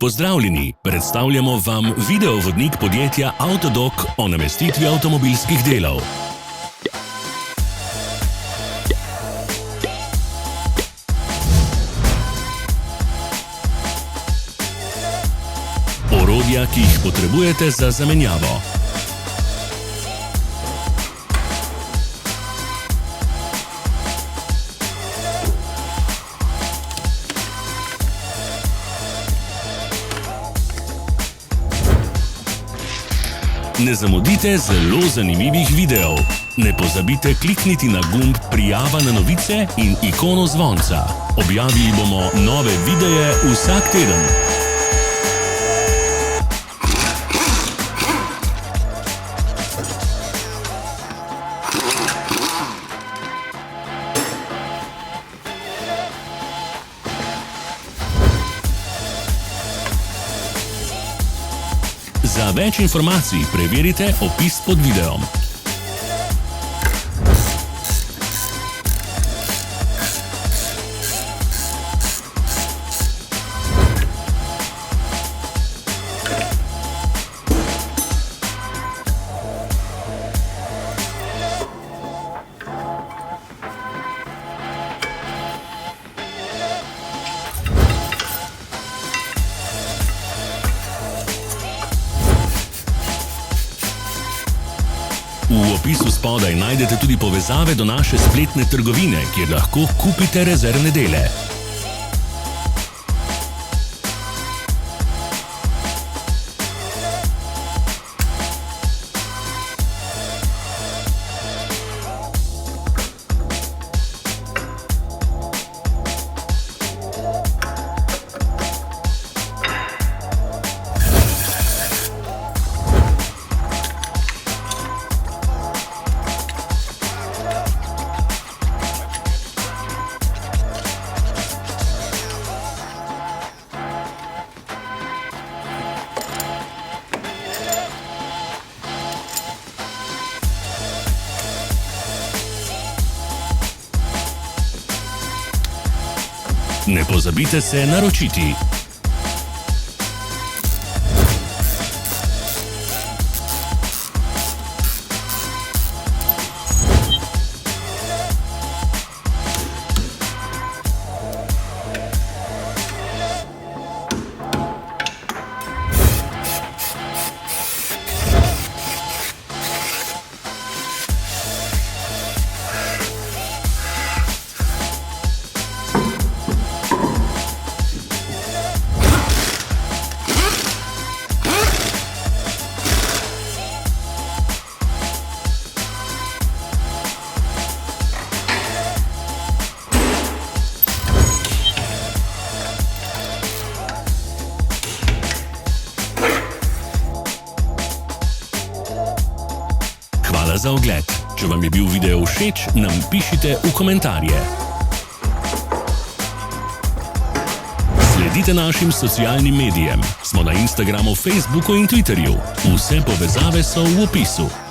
Pozdravljeni, predstavljamo vam videovodnik podjetja Avtodok o namestitvi avtomobilskih delov. Orodja, ki jih potrebujete za zamenjavo. Ne zamudite zelo zanimivih videov. Ne pozabite klikniti na gumb Prijava na novice in ikono zvonca. Objavili bomo nove videe vsak teden. Za več informacij preverite opis pod videom. V opisu spodaj najdete tudi povezave do naše spletne trgovine, kjer lahko kupite rezervne dele. Ne pozabite se naročiti. Hvala za ogled. Če vam je bil video všeč, nam pišite v komentarje. Sledite našim socialnim medijem. Smo na Instagramu, Facebooku in Twitterju. Vse povezave so v opisu.